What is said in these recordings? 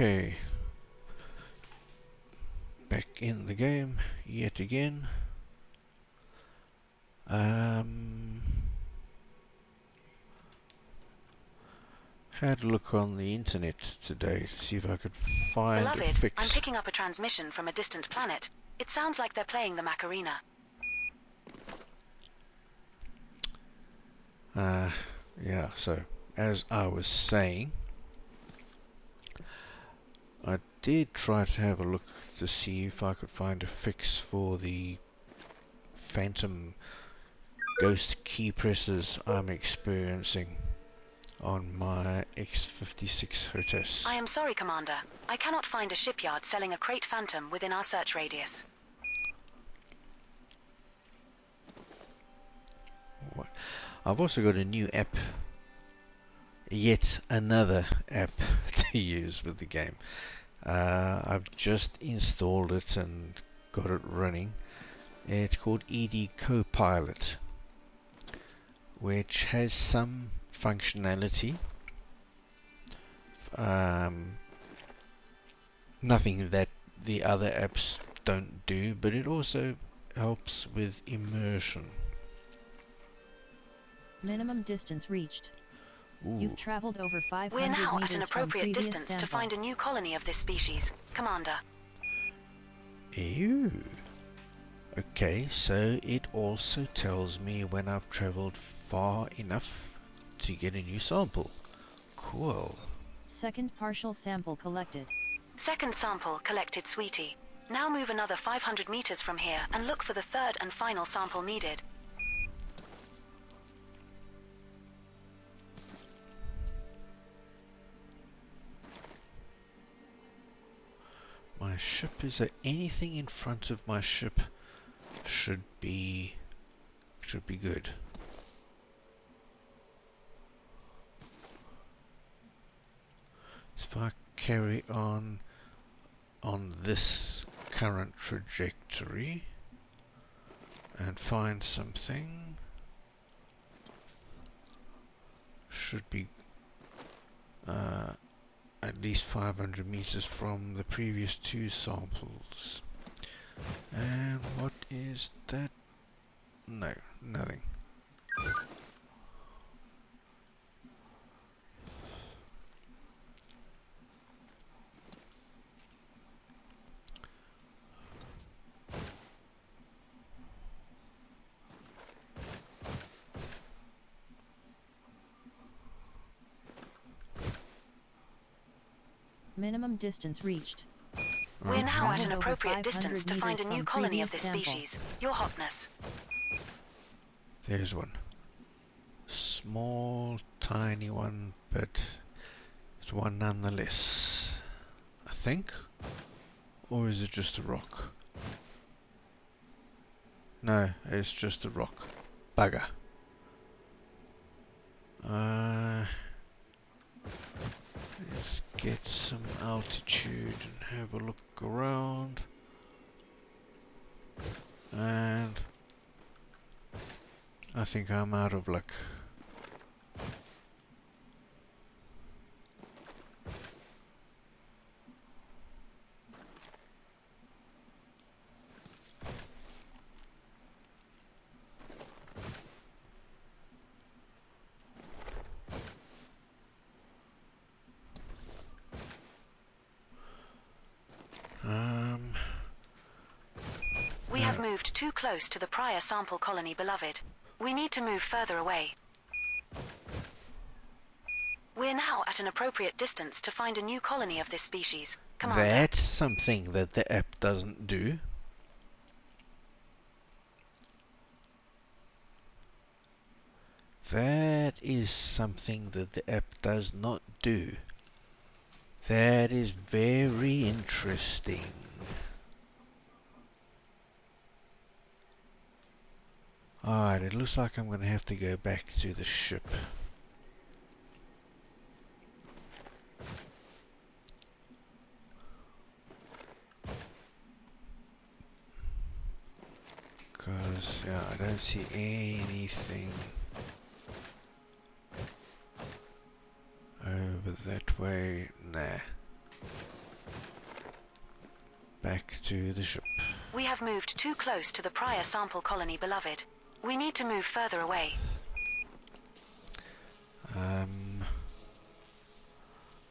Okay, back in the game yet again. Had a look on the internet today to see if I could find a Beloved, fix. I'm picking up a transmission from a distant planet. It sounds like they're playing the Macarena. Yeah, so as I was saying, I did try to have a look to see if I could find a fix for the phantom ghost key presses I'm experiencing on my X56 HOTAS. I am sorry, Commander. I cannot find a shipyard selling a crate Phantom within our search radius. I've also got a new app, yet another app to use with the game. I've just installed it and got it running. It's called ED Copilot, which has some functionality. Nothing that the other apps don't do, but it also helps with immersion. Minimum distance reached. Ooh. You've traveled over 500 We're now meters at an appropriate from distance sample. to find a new colony of this species, Commander. Ew. Okay, so it also tells me when I've traveled far enough to get a new sample. Cool. Second partial sample collected. Second sample collected, sweetie. Now move another 500 meters from here and look for the third and final sample needed. My ship, is there anything in front of my ship? Should be good. If I carry on this current trajectory and find something, should be at least 500 meters from the previous two samples. And what is that? No, nothing. Minimum distance reached. We're now at an Traveled over appropriate 500 distance to find a meters new from colony of previous this sample. species, Your Hotness. There's one. Small, tiny one, but it's one nonetheless. I think? Or is it just a rock? No, it's just a rock. Bugger. Let's get some altitude and have a look around. And I think I'm out of luck. We have moved too close to the prior sample colony, beloved. We need to move further away. We're now at an appropriate distance to find a new colony of this species, Commander. That's something that the app doesn't do. That is something that the app does not do. That is very interesting. Alright, it looks like I'm going to have to go back to the ship. Because, yeah, I don't see anything over that way. Nah. back to the ship. We have moved too close to the prior sample colony, beloved. We need to move further away.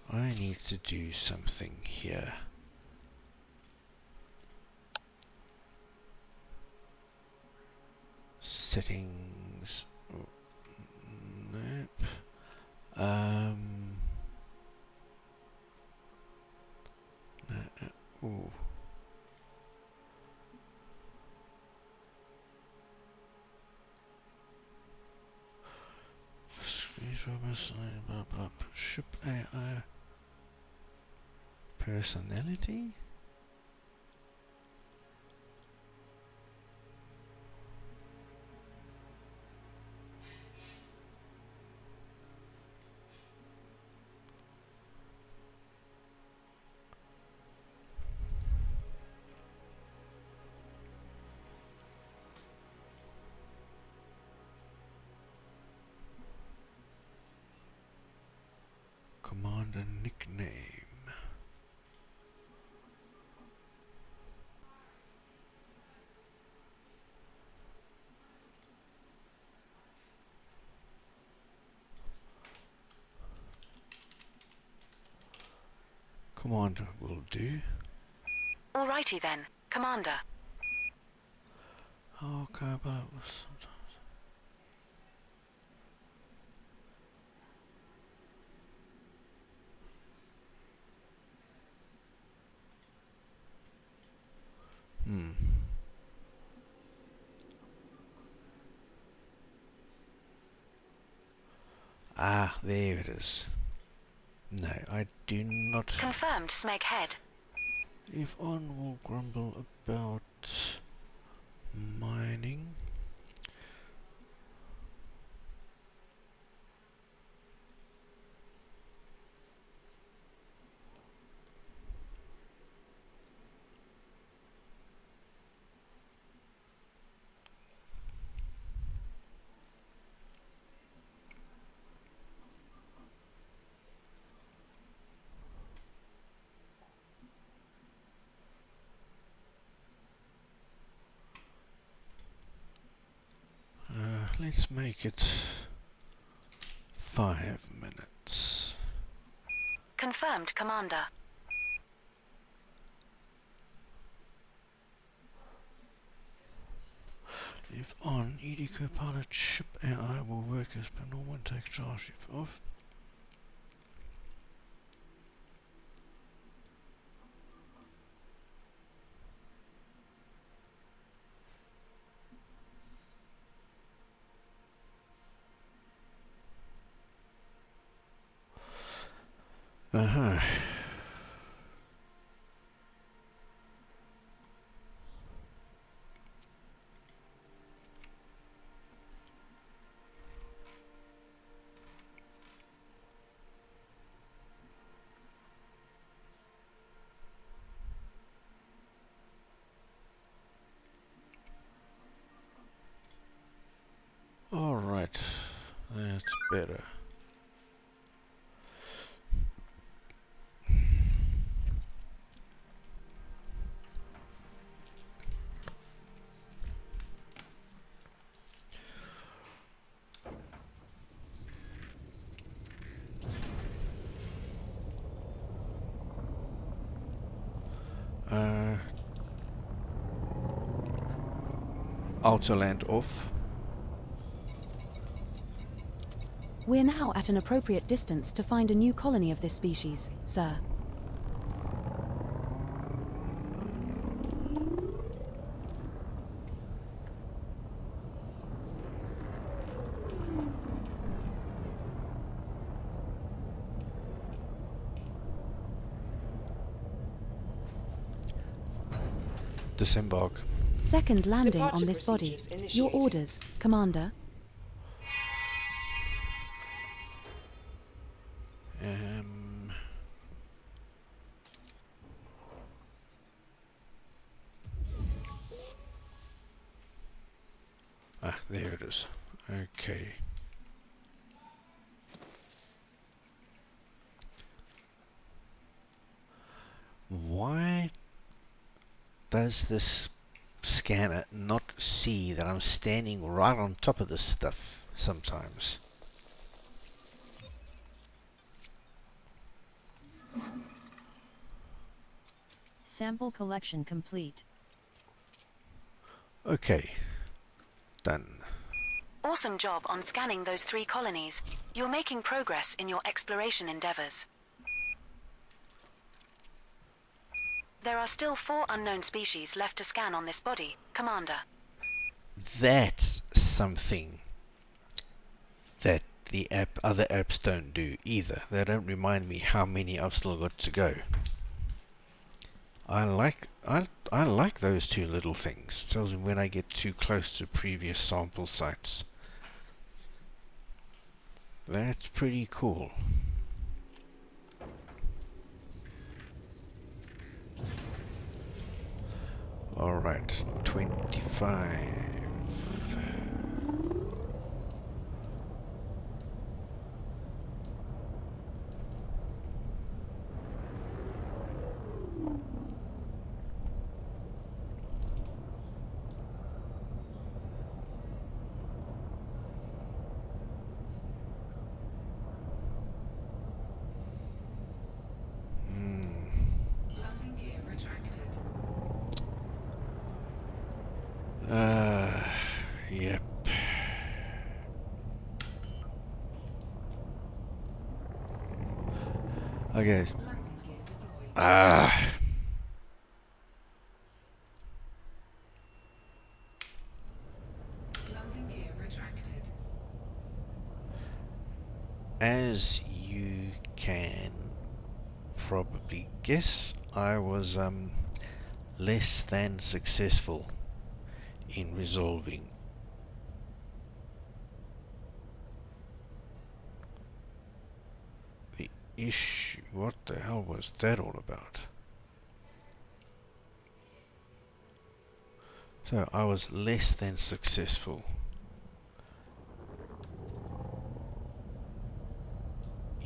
I need to do something here. Settings. Oh, nope. Ooh. Blah, blah, ship AI personality. Commander nickname. Commander will do. Alrighty then, Commander. Okay, but it was sometimes. Ah, there it is. No, I do not. Confirmed, Smeghead. If on will grumble about mining. Let's make it 5 minutes. Confirmed, Commander. If on, ED co-pilot ship AI will work as per normal and take charge if off. Uh-huh. Alright, that's better. Autoland off. We're now at an appropriate distance to find a new colony of this species, sir. Disembark. Second landing Departure on this body. procedures Your initiated. orders, Commander. There it is. Okay. Why does this scanner not see that I'm standing right on top of this stuff sometimes? Sample collection complete. Okay, done. Awesome job on scanning those 3 colonies. You're making progress in your exploration endeavors. There are still 4 unknown species left to scan on this body, Commander. That's something that the other apps don't do either. They don't remind me how many I've still got to go. I like those 2 little things. It tells me when I get too close to previous sample sites. That's pretty cool. Alright, 25. Yep. Okay. As you can probably guess, I was less than successful in resolving the issue. What the hell was that all about? So I was less than successful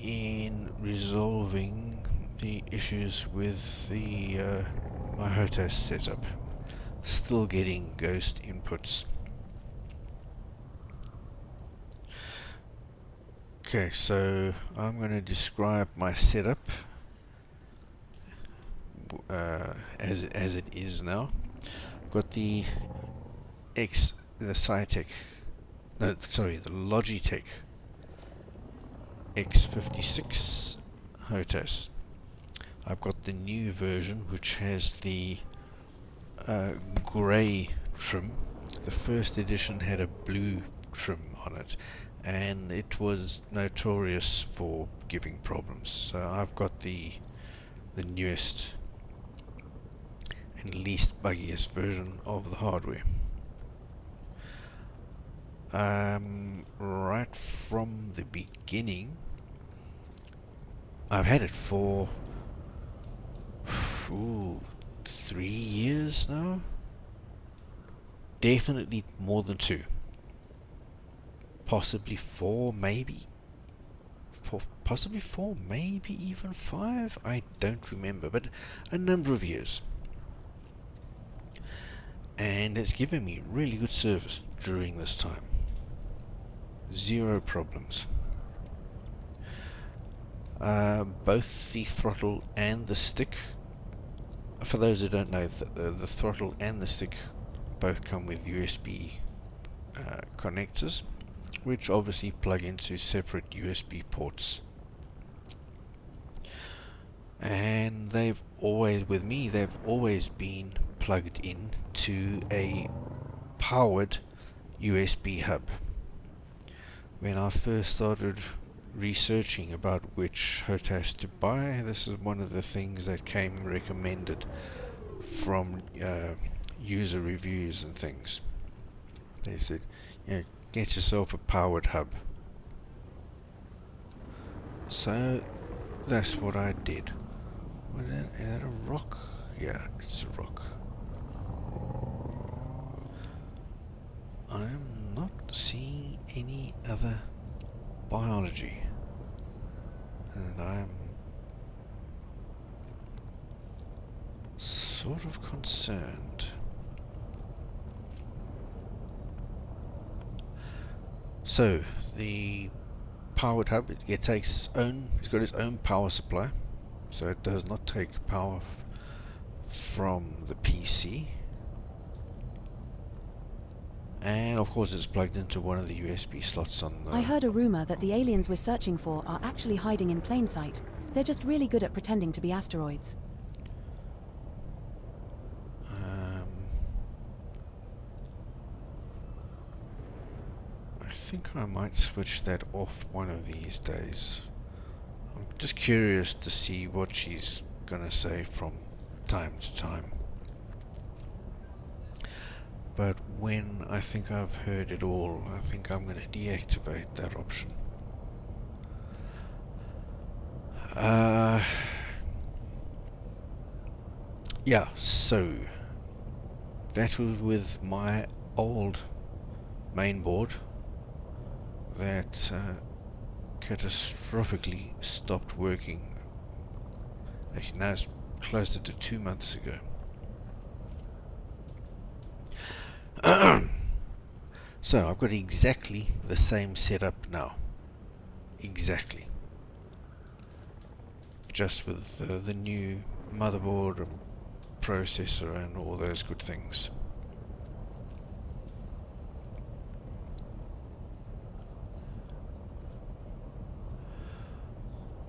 in resolving the issues with the my HOTAS setup. Still getting ghost inputs. Okay, so I'm going to describe my setup as it is now. Got the Cytec, no, sorry, the Logitech X56 HOTAS. I've got the new version which has the grey trim. The first edition had a blue trim on it, and it was notorious for giving problems. So I've got the newest and least buggiest version of the hardware. Right from the beginning, I've had it for 3 years now. Definitely more than 2. Possibly 4, maybe. Possibly 4, maybe even 5. I don't remember, but a number of years. And it's given me really good service during this time. 0 problems. Both the throttle and the stick. For those who don't know, the throttle and the stick both come with USB connectors, which obviously plug into separate USB ports. And they've always been plugged in to a powered USB hub. When I first started researching about which HOTAS to buy, this is one of the things that came recommended from user reviews and things. They said, get yourself a powered hub. So that's what I did. Is that a rock? Yeah, it's a rock. I'm not seeing any other biology. And I'm sort of concerned. So the powered hub, it takes its own, it's got its own power supply, so it does not take power from the PC. And of course it's plugged into one of the USB slots on the... I heard a rumor that the aliens we're searching for are actually hiding in plain sight. They're just really good at pretending to be asteroids. I think I might switch that off one of these days. I'm just curious to see what she's gonna say from time to time. But when I think I've heard it all, I think I'm gonna deactivate that option. Yeah, so that was with my old mainboard that catastrophically stopped working. Actually, now it's closer to 2 months ago. So I've got exactly the same setup now. Exactly. Just with the new motherboard and processor and all those good things.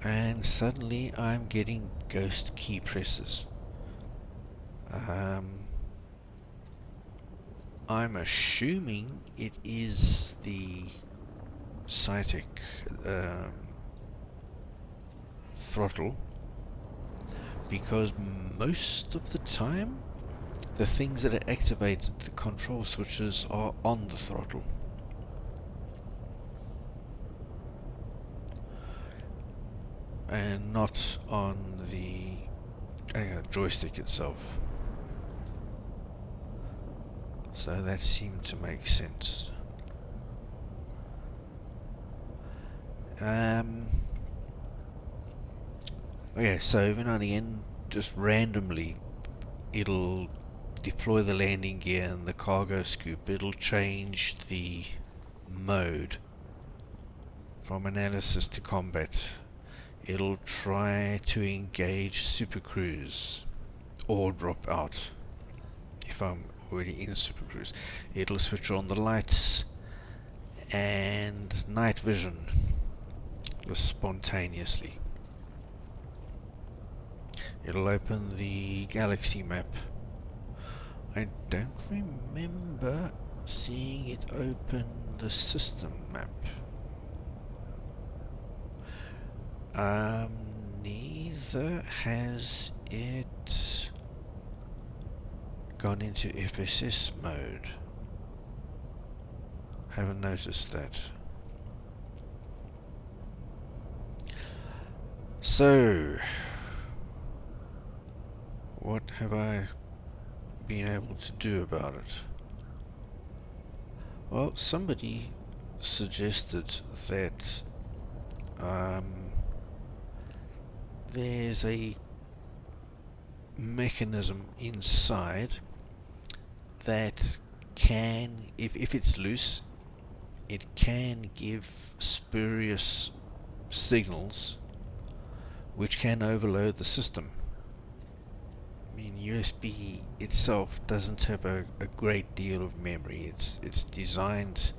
And suddenly I'm getting ghost key presses. I'm assuming it is the Cytec throttle, because most of the time the things that are activated, the control switches, are on the throttle. And not on the joystick itself. So that seemed to make sense. Okay, so every now and again, just randomly, it'll deploy the landing gear and the cargo scoop. It'll change the mode from analysis to combat. It'll try to engage supercruise or drop out if I'm already in supercruise. It'll switch on the lights and night vision just spontaneously. It'll open the galaxy map. I don't remember seeing it open the system map. Neither has it gone into FSS mode. Haven't noticed that. So, what have I been able to do about it? Well, somebody suggested that there's a mechanism inside that can, if it's loose, it can give spurious signals which can overload the system. I mean, USB itself doesn't have a great deal of memory. It's designed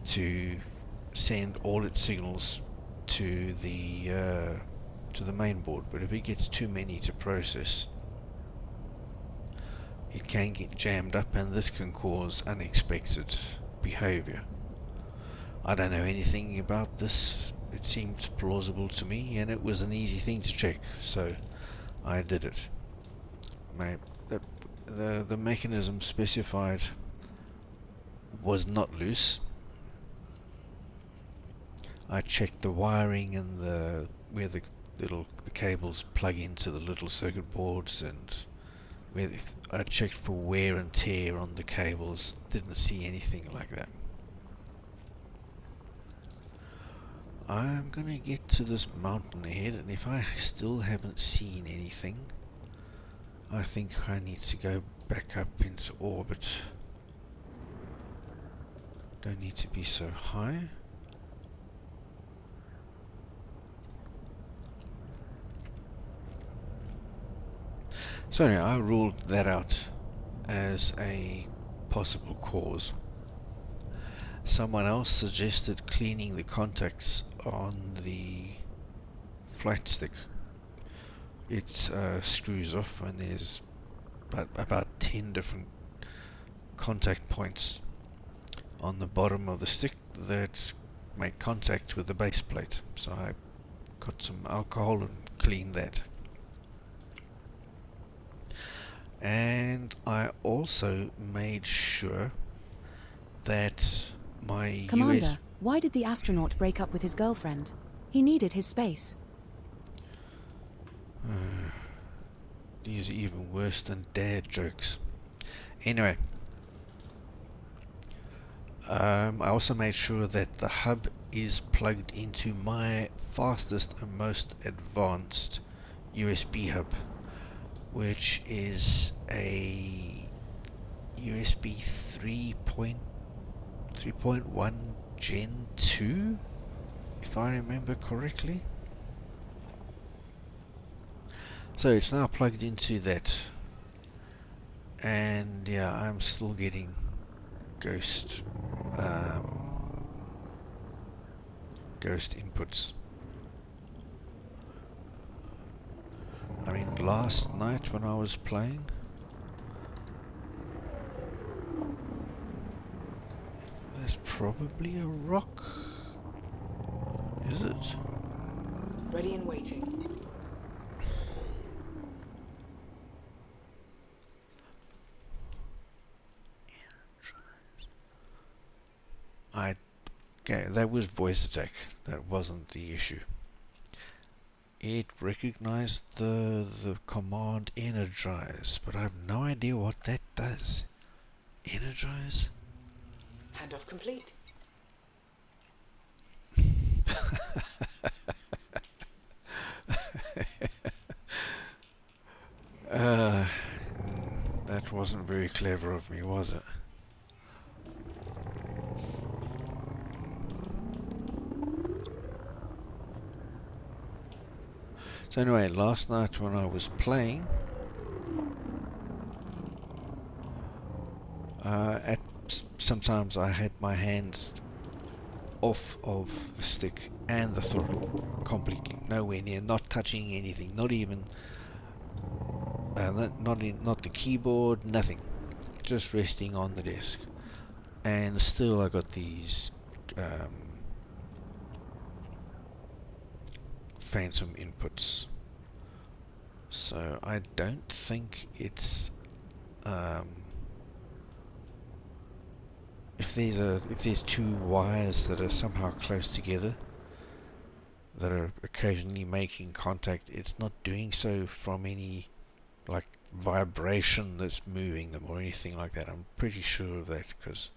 to send all its signals to the main board, but if it gets too many to process, it can get jammed up, and this can cause unexpected behavior. I don't know anything about this. It seemed plausible to me, and it was an easy thing to check, so I did it. The mechanism specified was not loose. I checked the wiring and where the cables plug into the little circuit boards, and I checked for wear and tear on the cables. Didn't see anything like that. I'm gonna get to this mountain ahead, and if I still haven't seen anything, I think I need to go back up into orbit. Don't need to be so high. So anyway, I ruled that out as a possible cause. Someone else suggested cleaning the contacts on the flight stick. It screws off and there's about 10 different contact points on the bottom of the stick that make contact with the base plate. So I got some alcohol and cleaned that. And I also made sure that my Commander, why did the astronaut break up with his girlfriend? He needed his space. These are even worse than dad jokes. Anyway, I also made sure that the hub is plugged into my fastest and most advanced USB hub, which is a USB 3.1 Gen 2, if I remember correctly. So it's now plugged into that, and yeah, I'm still getting ghost inputs. I mean, last night when I was playing, there's probably a rock. Is it? Ready and waiting. Okay, that was voice attack. That wasn't the issue. It recognized the command energize, but I have no idea what that does. Energize? Handoff complete. That wasn't very clever of me, was it? So anyway, last night when I was playing, sometimes I had my hands off of the stick and the throttle completely, nowhere near, not touching anything, not even, not the keyboard, nothing, just resting on the desk, and still I got these phantom inputs. So I don't think it's if there's two wires that are somehow close together that are occasionally making contact, it's not doing so from any like vibration that's moving them or anything like that. I'm pretty sure of that because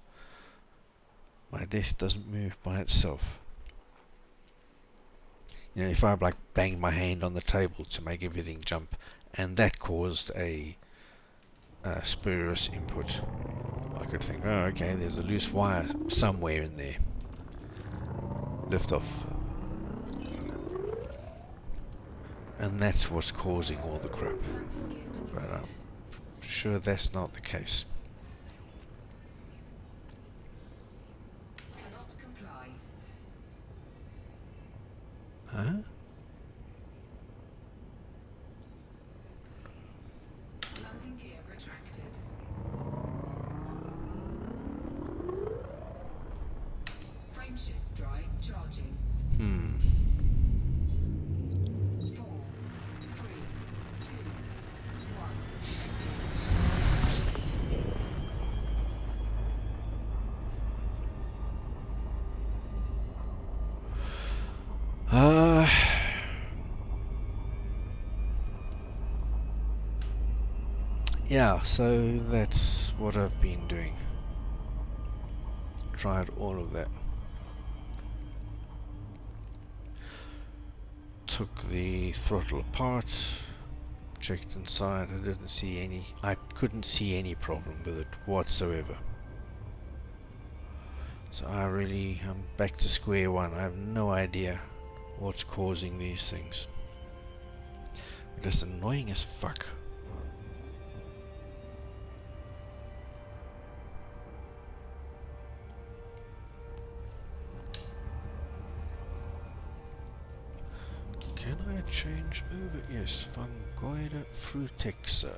my desk doesn't move by itself. You know, if I like banged my hand on the table to make everything jump, and that caused a spurious input, I could think, oh, okay, there's a loose wire somewhere in there. Lift off. And that's what's causing all the crap. But I'm sure that's not the case. Cannot comply. Huh? Landing gear retracted. Frameshift drive charging. 4, 3, 2, 1. Yeah, so that's what I've been doing. Tried all of that. Took the throttle apart, checked inside. I didn't see any. I couldn't see any problem with it whatsoever. So I'm back to square one. I have no idea what's causing these things. But it's annoying as fuck. Can I change over? Yes, Fungoida frutexa.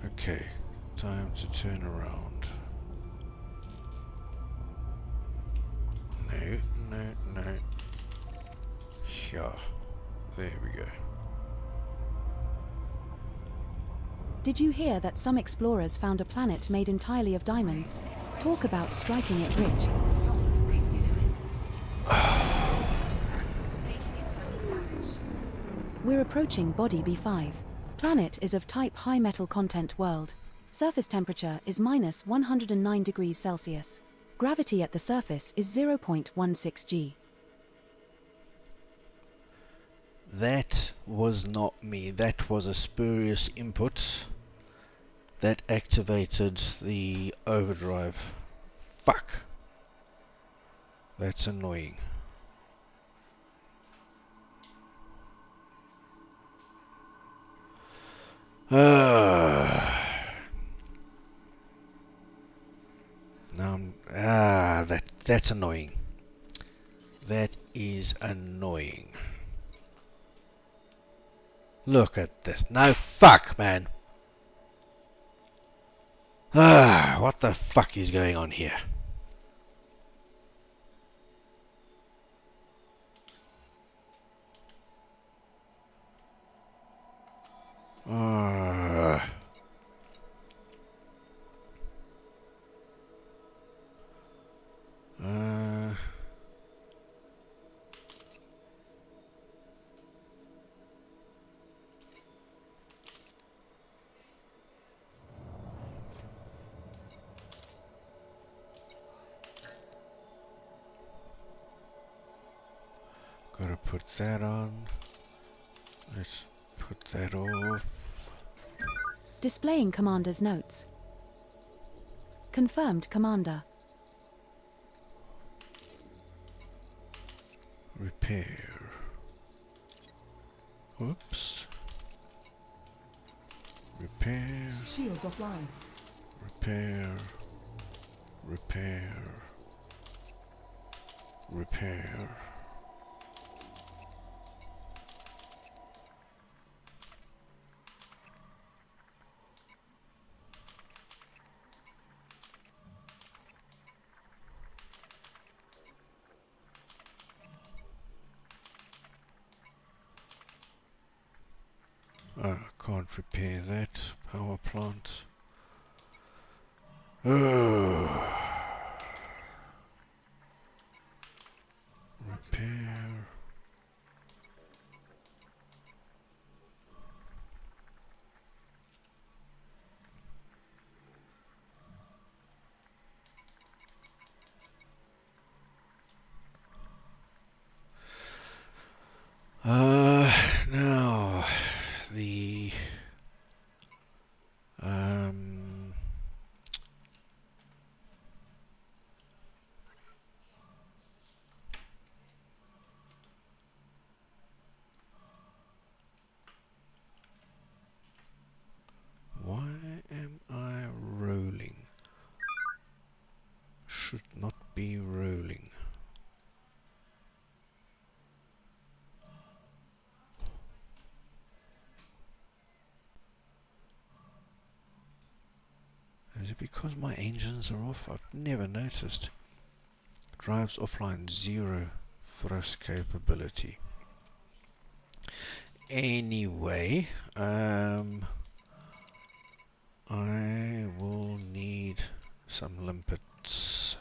Okay, time to turn around. No, no, no. Yeah, there we go. Did you hear that some explorers found a planet made entirely of diamonds? Talk about striking it rich. Beyond safety limits. Taking internal damage. We're approaching body B5. Planet is of type high metal content world. Surface temperature is minus 109 degrees Celsius. Gravity at the surface is 0.16 g. That was not me. That was a spurious input that activated the overdrive. Fuck. That's annoying. That's annoying. That is annoying. Look at this. No, fuck, man. What the fuck is going on here? Uh, uh, Gotta put that on. Let's put that off. Displaying Commander's notes. Confirmed, Commander. Repair. Whoops. Repair. Shields offline. Repair. Repair. Repair. Can't repair that power plant. Repair. Now the why am I rolling? Should not be rolling. Is it because my engines are off? I've never noticed. Drives offline, 0 thrust capability. Anyway, I will need some limpets.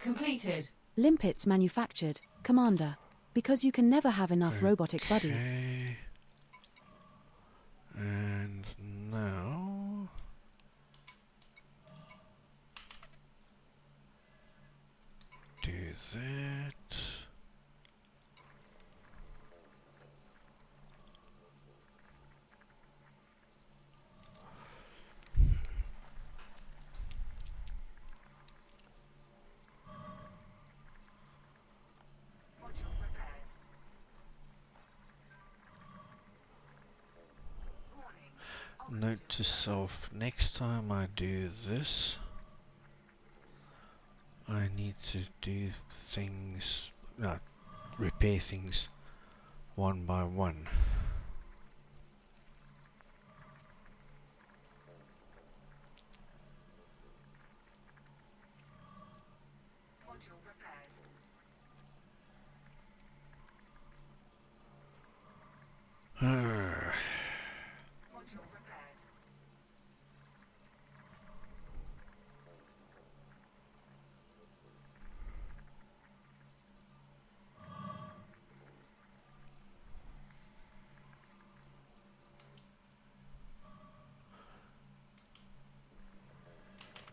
completed. Limpets manufactured, Commander. Because you can never have enough robotic buddies. Okay. And now do that. Note to self, next time I do this, I need to do things, repair things one by one.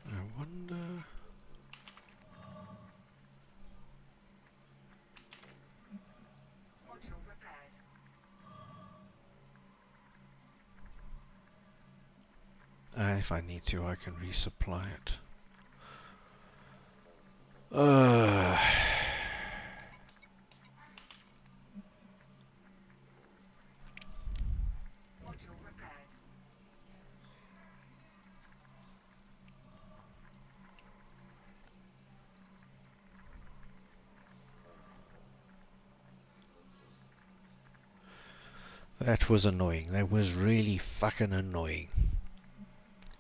I wonder. If I need to, I can resupply it. That was annoying. That was really fucking annoying.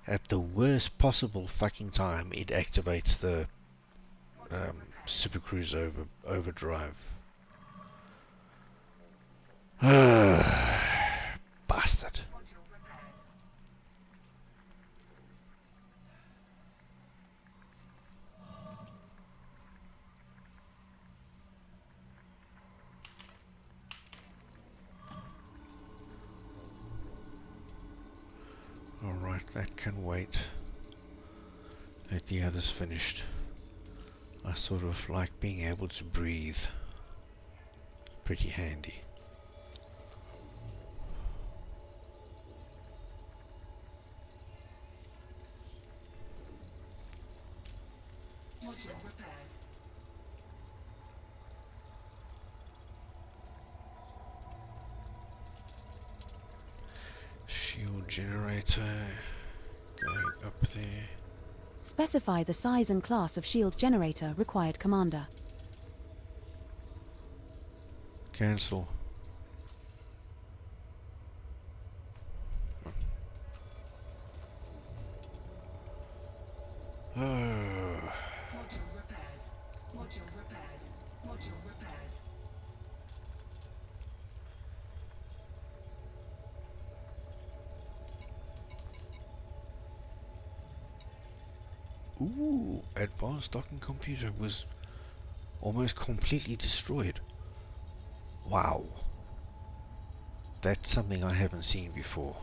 At the worst possible fucking time, it activates the Super Cruise overdrive. Bastard. Alright, that can wait. Let the others finished. I sort of like being able to breathe. Pretty handy. Module repaired. Shield generator going up there. Specify the size and class of shield generator required, Commander. Cancel. Module repaired. Module repaired. Module repaired. Ooh, advanced docking computer was almost completely destroyed. Wow. That's something I haven't seen before.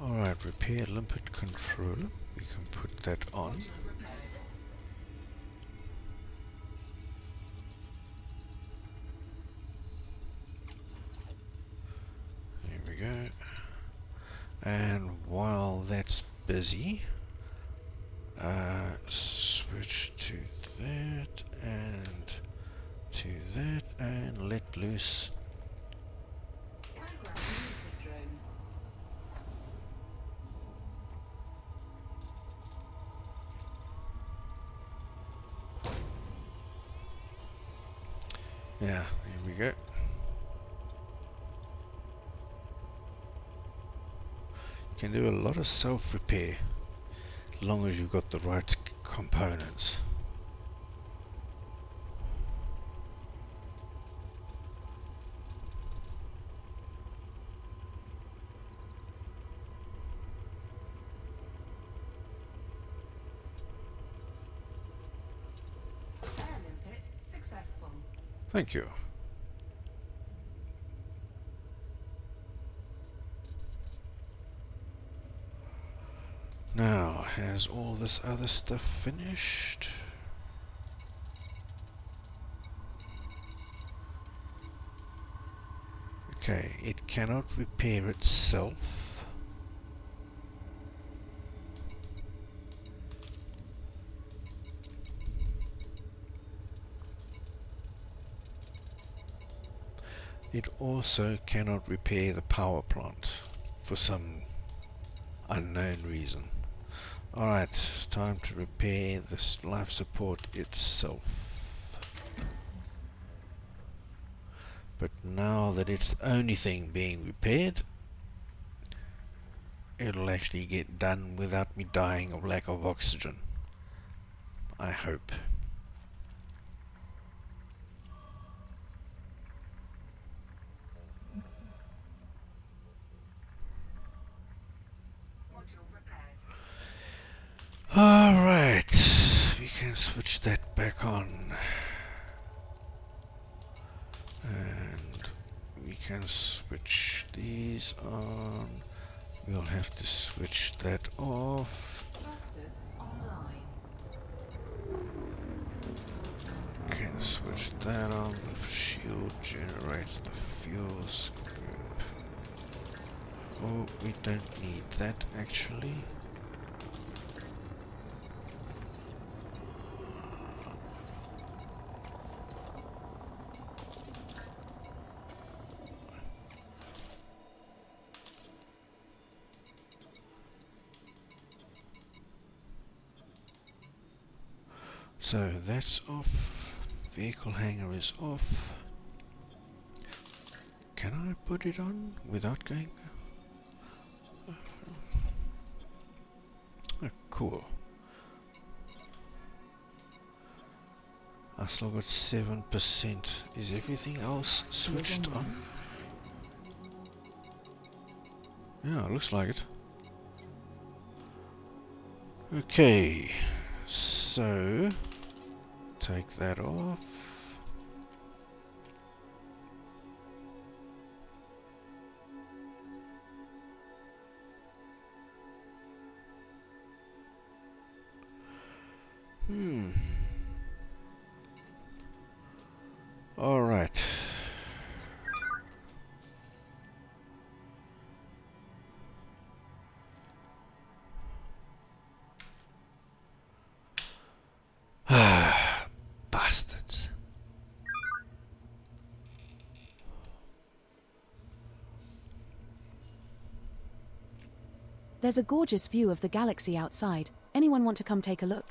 Alright, repair limpet controller. We can put that on. Module repaired. There we go. And while that's busy, switch to that and to that and let loose. Program limpet drone. Yeah, there we go. You can do a lot of self-repair as long as you've got the right components. Thank you. Now, has all this other stuff finished? Okay, it cannot repair itself. It also cannot repair the power plant for some unknown reason. Alright, time to repair this life support itself. But now that it's the only thing being repaired, it'll actually get done without me dying of lack of oxygen. I hope. Alright, we can switch that back on. And we can switch these on. We'll have to switch that off. Thrusters online. Can switch that on. The shield generates the fuel scoop. Oh, we don't need that actually. So that's off. Vehicle hanger is off. Can I put it on without going? Oh, cool. I still got 7%. Is everything else switched on? Yeah, looks like it. Okay, so take that off. All right. Bastards. There's a gorgeous view of the galaxy outside. Anyone want to come take a look?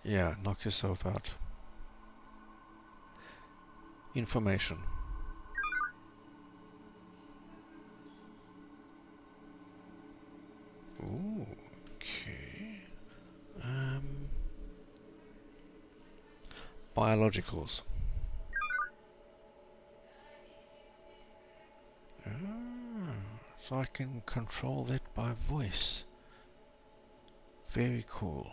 Yeah, knock yourself out. Information. Ooh, okay. Biologicals. Ah, so I can control that by voice. Very cool.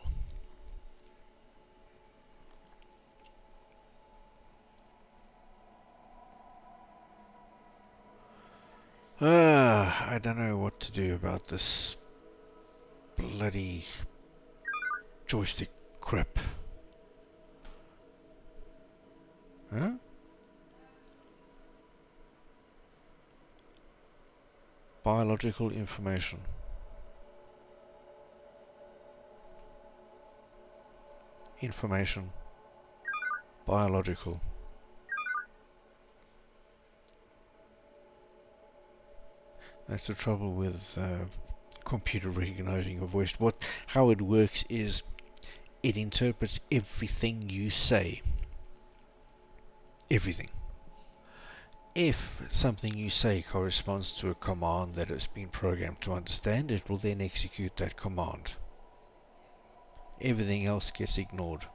I don't know what to do about this bloody joystick crap. Huh? Biological information. Information. Biological. That's the trouble with computer recognizing your voice. How it works is it interprets everything you say. Everything. If something you say corresponds to a command that has been programmed to understand, it will then execute that command. Everything else gets ignored.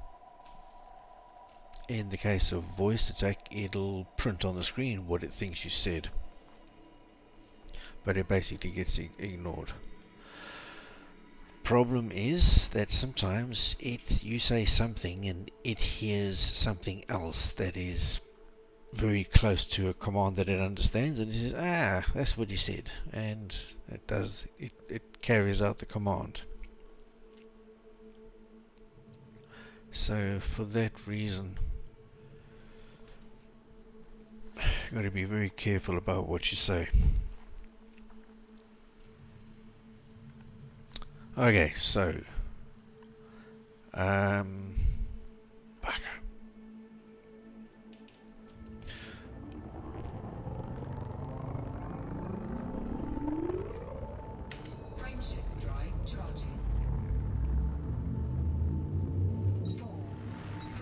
In the case of voice, it'll print on the screen what it thinks you said, but it basically gets ignored. problem is that sometimes you say something and it hears something else that is very close to a command that it understands, and it says, ah, that's what he said, and it carries out the command. So for that reason, you got to be very careful about what you say. Okay, so bugger. Frameshift drive charging. 4, 3,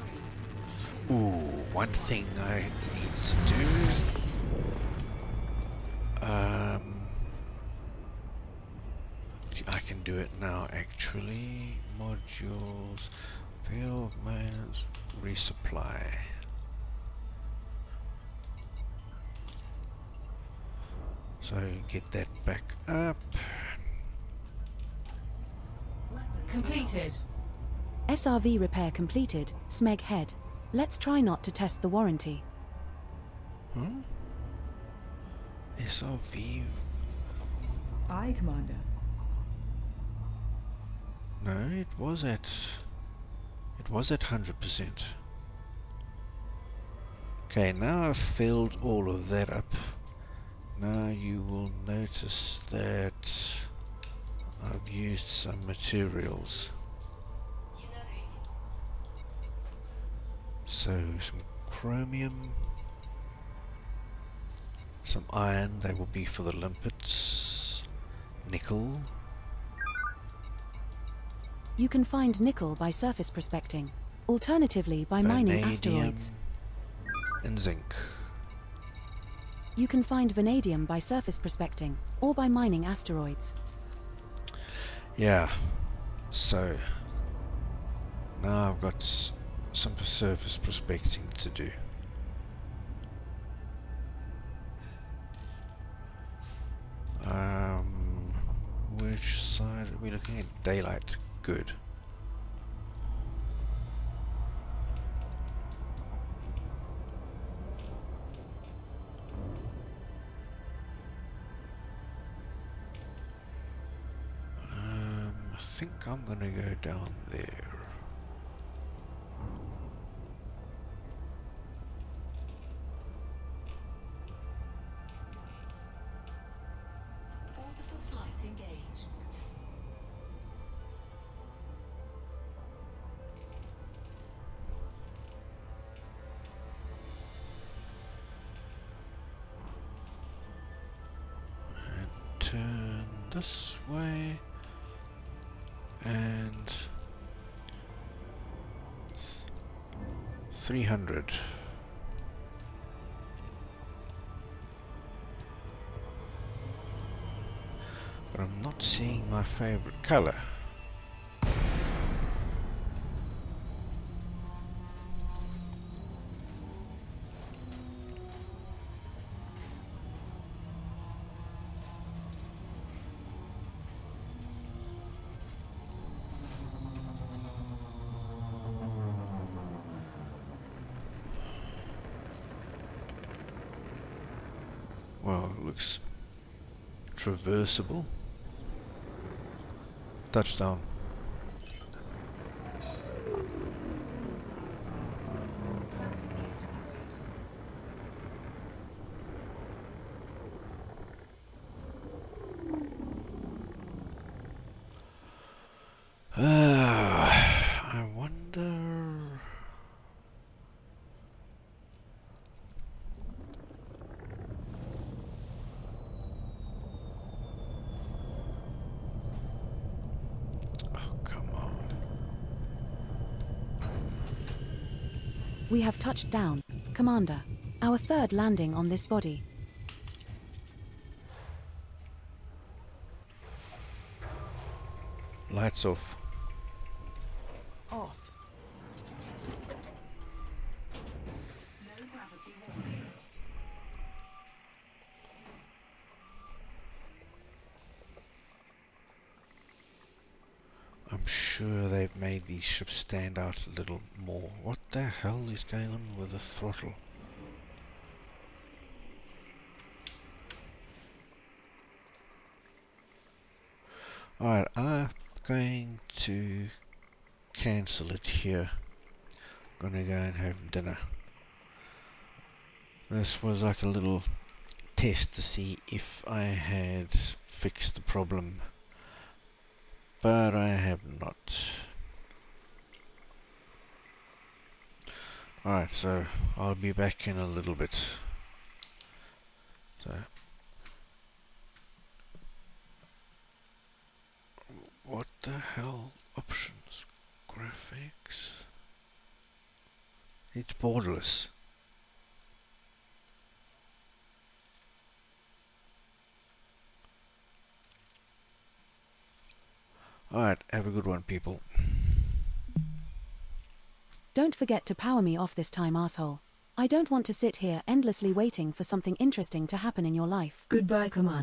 2. Ooh, one thing I need to do. I can do it now actually. Modules, field maintenance, resupply. So get that back up. Completed. SRV repair completed, Smeg head. Let's try not to test the warranty. Huh? SRV? Aye, Commander. No, it was at 100%. Okay, now I've filled all of that up. Now you will notice that I've used some materials. So some chromium, some iron, they will be for the limpets, nickel. You can find nickel by surface prospecting, alternatively by mining Vanadium asteroids. and zinc. You can find vanadium by surface prospecting, or by mining asteroids. Yeah, so now I've got some surface prospecting to do. Which side are we looking at? Daylight. Good. I think I'm gonna go down there. Orbital flight engaged. And turn this way. And 300. But I'm not seeing my favorite color. Well, it looks traversable. Touchdown. Landing gear deployed. I wonder. Oh, come on. We have touched down, Commander. Our third landing on this body. Lights off. Off. Low gravity warning. I'm sure they've made these ships stand out a little more. What the hell is going on with the throttle? Alright, I'm going to cancel it here. Gonna go and have dinner. This was like a little test to see if I had fixed the problem, but I have not. Alright, so I'll be back in a little bit. So, what the hell? Options, graphics. It's borderless. Alright, have a good one, people. Don't forget to power me off this time, asshole. I don't want to sit here endlessly waiting for something interesting to happen in your life. Goodbye, Commander.